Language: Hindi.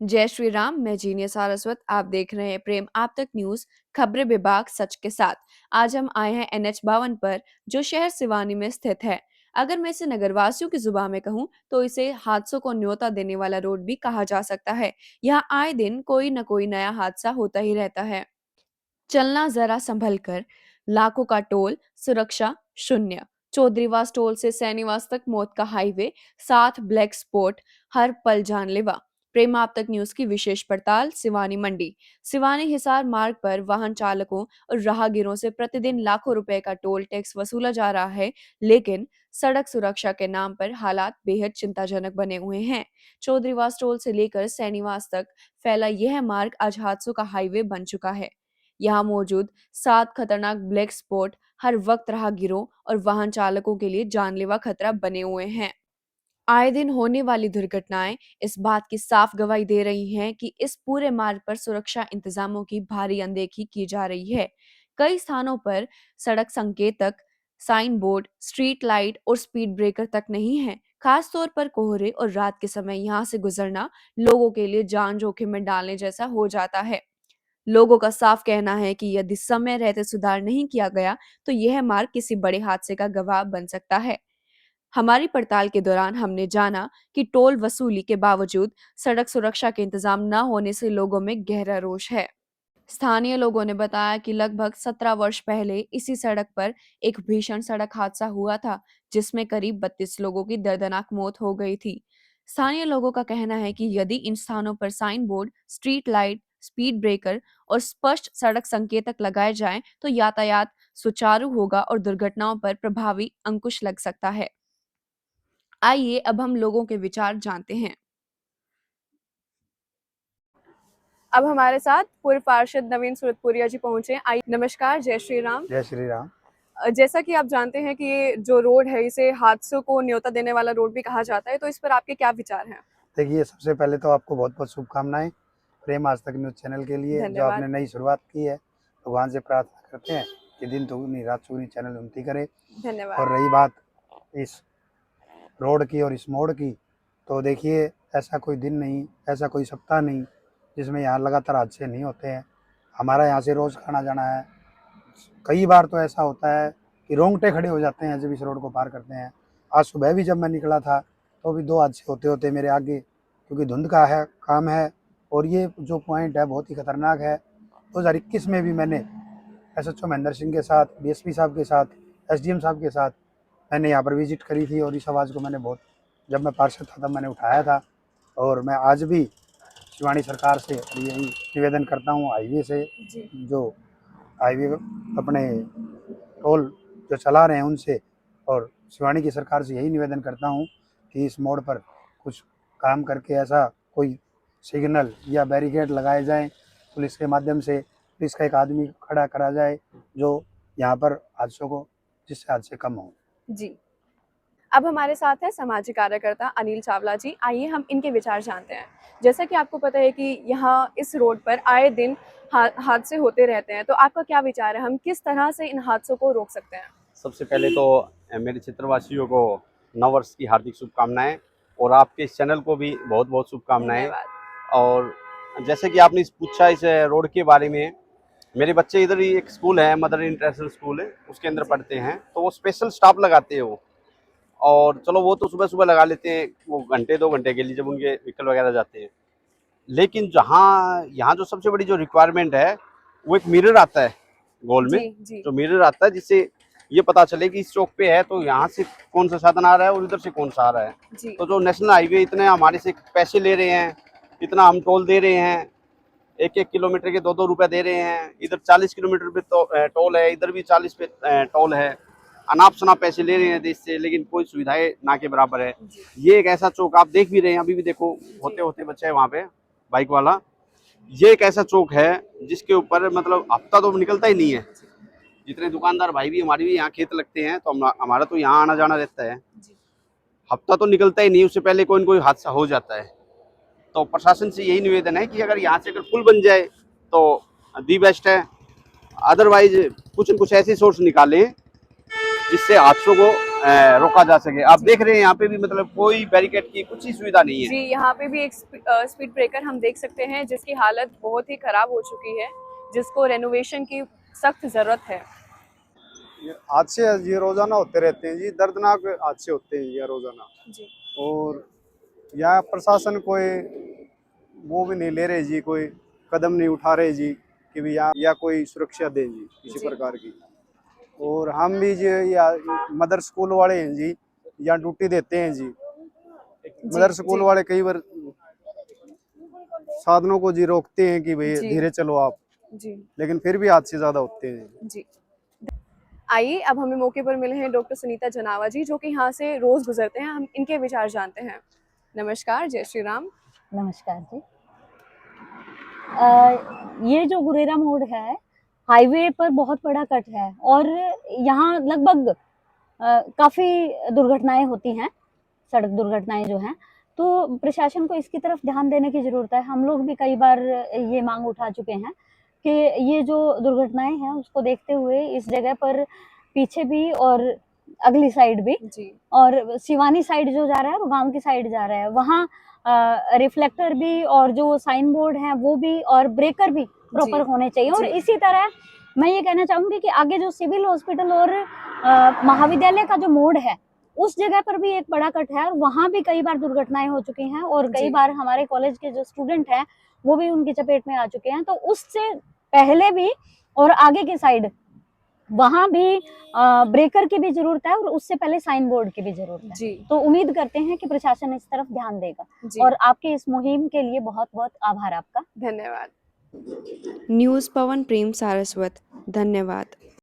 जय श्री राम। मैं जीनिया सारस्वत। आप देख रहे हैं प्रेम आप तक न्यूज, खबरें विभाग सच के साथ। आज हम आए हैं NH 52 पर, जो शहर सिवानी में स्थित है। अगर मैं इसे नगरवासियों की जुबान में कहूं तो इसे हादसों को न्योता देने वाला रोड भी कहा जा सकता है। यहाँ आए दिन कोई न कोई नया हादसा होता ही रहता है। चलना जरा संभल कर, लाखों का टोल, सुरक्षा शून्य। चौधरीवास टोल से सैनीवास तक मौत का हाईवे, 7 ब्लैक स्पॉट, हर पल जानलेवा। प्रेम आप तक न्यूज की विशेष पड़ताल सिवानी मंडी। सिवानी हिसार मार्ग पर वाहन चालकों और राहगीरों से प्रतिदिन लाखों रुपए का टोल टैक्स वसूला जा रहा है, लेकिन सड़क सुरक्षा के नाम पर हालात बेहद चिंताजनक बने हुए हैं। चौधरीवास टोल से लेकर सैनीवास तक फैला यह मार्ग आज हादसों का हाईवे बन चुका है। यहाँ मौजूद 7 खतरनाक ब्लैक स्पॉट हर वक्त राहगीरों और वाहन चालकों के लिए जानलेवा खतरा बने हुए हैं। आए दिन होने वाली दुर्घटनाएं इस बात की साफ गवाही दे रही हैं कि इस पूरे मार्ग पर सुरक्षा इंतजामों की भारी अनदेखी की जा रही है। कई स्थानों पर सड़क संकेतक, साइन बोर्ड, स्ट्रीट लाइट और स्पीड ब्रेकर तक नहीं है। खास तौर पर कोहरे और रात के समय यहाँ से गुजरना लोगों के लिए जान जोखिम में डालने जैसा हो जाता है। लोगों का साफ कहना है कि यदि समय रहते सुधार नहीं किया गया तो यह मार्ग किसी बड़े हादसे का गवाह बन सकता है। हमारी पड़ताल के दौरान हमने जाना कि टोल वसूली के बावजूद सड़क सुरक्षा के इंतजाम न होने से लोगों में गहरा रोष है। स्थानीय लोगों ने बताया कि लगभग 17 वर्ष पहले इसी सड़क पर एक भीषण सड़क हादसा हुआ था, जिसमें करीब 32 लोगों की दर्दनाक मौत हो गई थी। स्थानीय लोगों का कहना है कि यदि इन स्थानों पर sign board, street light, speed breaker और स्पष्ट सड़क संकेतक लगाए जाएं तो यातायात सुचारू होगा और दुर्घटनाओं पर प्रभावी अंकुश लग सकता है। आइए अब हम लोगों के विचार जानते हैं। अब हमारे साथ पूर्व पार्षद नवीन सूरतपुरिया जी पहुंचे। आइए, नमस्कार, जय श्री राम। जय श्री राम। जैसा कि आप जानते हैं कि ये जो रोड है इसे हादसों को न्योता देने वाला रोड भी कहा जाता है, तो इस पर आपके क्या विचार हैं? देखिए, सबसे पहले तो आपको बहुत बहुत शुभकामनाएं प्रेम आज तक न्यूज़ चैनल के लिए, जो धन्यवाद। आपने नई शुरुआत की है। भगवान से प्रार्थना करते हैं कि दिन दुगनी रात चौगुनी चैनल उन्नति करे। धन्यवाद। और रही बात इस रोड की और इस मोड़ की, तो देखिए, ऐसा कोई दिन नहीं, ऐसा कोई सप्ताह नहीं जिसमें यहाँ लगातार हादसे नहीं होते हैं। हमारा यहाँ से रोज़ आना जाना है। कई बार तो ऐसा होता है कि रोंगटे खड़े हो जाते हैं जब इस रोड को पार करते हैं। आज सुबह भी जब मैं निकला था तो भी 2 हादसे होते होते मेरे आगे, क्योंकि धुंध का है काम है। और ये जो पॉइंट है बहुत ही खतरनाक है। 2021 में भी मैंने SHO महेंद्र सिंह के साथ, DSP साहब के साथ, SDM साहब के साथ मैंने यहाँ पर विजिट करी थी, और इस आवाज़ को मैंने बहुत, जब मैं पार्षद था तब मैंने उठाया था। और मैं आज भी शिवानी सरकार से यही निवेदन करता हूँ, हाईवे से जो हाईवे अपने टोल जो चला रहे हैं उनसे, और शिवानी की सरकार से यही निवेदन करता हूँ कि इस मोड़ पर कुछ काम करके ऐसा कोई सिग्नल या बैरिकेड लगाए जाएं, पुलिस के माध्यम से पुलिस का एक आदमी खड़ा करा जाए जो यहाँ पर हादसों को, जिससे हादसे कम हों। जी। अब हमारे साथ है सामाजिक कार्यकर्ता अनिल चावला जी। आइए हम इनके विचार जानते हैं। जैसा कि आपको पता है कि यहाँ इस रोड पर आए दिन हादसे होते रहते हैं, तो आपका क्या विचार है? हम किस तरह से इन हादसों को रोक सकते हैं? सबसे पहले तो मेरे क्षेत्रवासियों को नव वर्ष की हार्दिक शुभकामनाएं, और आपके इस चैनल को भी बहुत बहुत शुभकामनाएं। धन्यवाद। और जैसे कि आपने पूछा इस रोड के बारे में, मेरे बच्चे इधर ही एक स्कूल है, मदर इंटरनेशनल स्कूल है, उसके अंदर पढ़ते हैं, तो वो स्पेशल स्टाफ लगाते हैं वो। और चलो वो तो सुबह सुबह लगा लेते हैं, वो घंटे 2 घंटे के लिए जब उनके व्हीकल वगैरह जाते हैं। लेकिन जहाँ यहाँ जो सबसे बड़ी जो रिक्वायरमेंट है, वो एक मिरर आता है गोल में, जी जी। जो मिरर आता है जिससे ये पता चले कि इस चौक पे है तो यहाँ से कौन सा साधन आ रहा है और इधर से कौन सा आ रहा है। जी। तो जो नेशनल हाईवे इतने हमारे से पैसे ले रहे हैं, इतना हम टोल दे रहे हैं, 1-1 किलोमीटर के 2-2 रुपए दे रहे हैं, इधर 40 किलोमीटर पे टोल है, इधर भी 40 पे टोल है, अनाप शनाप पैसे ले रहे हैं देश से, लेकिन कोई सुविधाएं ना के बराबर है। ये एक ऐसा चौक आप देख भी रहे हैं, अभी भी देखो होते होते बच्चे है वहाँ पे बाइक वाला। ये एक ऐसा चौक है जिसके ऊपर मतलब हफ्ता तो निकलता ही नहीं है। जितने दुकानदार भाई भी हमारी भी यहाँ खेत लगते हैं, तो हमारा तो यहाँ आना जाना रहता है, हफ्ता तो निकलता ही नहीं, उससे पहले कोई न कोई हादसा हो जाता है। तो प्रशासन से यही निवेदन है कि अगर यहाँ से अगर पुल बन जाए तो दी बेस्ट है, अदरवाइज कुछ न कुछ ऐसी सोर्स निकालें जिससे हादसों को रोका जा सके। आप देख रहे हैं यहाँ पे भी मतलब कोई बैरिकेड की कुछ ही सुविधा नहीं है। जी, यहाँ पे भी एक स्पीड ब्रेकर हम देख सकते हैं जिसकी हालत बहुत ही खराब हो चुकी है, जिसको रेनोवेशन की सख्त जरूरत है। हादसे ये रोजाना होते रहते हैं जी, दर्दनाक हादसे होते हैं ये रोजाना। जी और यहाँ प्रशासन कोई वो भी नहीं ले रहे जी, कोई कदम नहीं उठा रहे जी कि भी यहाँ या कोई सुरक्षा दे जी किसी जी प्रकार की। और हम भी जी या मदर स्कूल वाले हैं जी, यहाँ ड्यूटी देते हैं जी। मदर स्कूल वाले कई बार साधनों को जी रोकते हैं कि भाई जी धीरे चलो आप, जी लेकिन फिर भी हादसे ज्यादा होते हैं। जी। आइए अब हमें मौके पर मिले हैं डॉक्टर सुनीता जनावा जी, जो कि यहाँ से रोज गुजरते हैं। हम इनके विचार जानते हैं। नमस्कार, जय श्री राम। नमस्कार जी। ये जो गुरेरा मोड़ है, हाईवे पर बहुत बड़ा कट है और यहाँ लगभग काफ़ी दुर्घटनाएं होती हैं, सड़क दुर्घटनाएं जो हैं। तो प्रशासन को इसकी तरफ ध्यान देने की ज़रूरत है। हम लोग भी कई बार ये मांग उठा चुके हैं कि ये जो दुर्घटनाएं हैं उसको देखते हुए इस जगह पर पीछे भी और अगली साइड भी जी और शिवानी साइड जो जा रहा है वो गांव की साइड जा रहा है, वहाँ रिफ्लेक्टर भी और जो साइन बोर्ड है वो भी और ब्रेकर भी प्रॉपर जी होने चाहिए। और जी इसी तरह मैं ये कहना चाहूंगी कि आगे जो सिविल हॉस्पिटल और महाविद्यालय का जो मोड़ है उस जगह पर भी एक बड़ा कट है और वहाँ भी कई बार दुर्घटनाएं हो चुकी हैं और कई जी बार हमारे कॉलेज के जो स्टूडेंट हैं वो भी उनकी चपेट में आ चुके हैं। तो उससे पहले भी और आगे की साइड वहां भी ब्रेकर की भी जरूरत है और उससे पहले साइन बोर्ड की भी जरूरत है। जी तो उम्मीद करते हैं कि प्रशासन इस तरफ ध्यान देगा जी और आपकी इस मुहिम के लिए बहुत बहुत आभार आपका। धन्यवाद। न्यूज़ पवन प्रेम सारस्वत, धन्यवाद।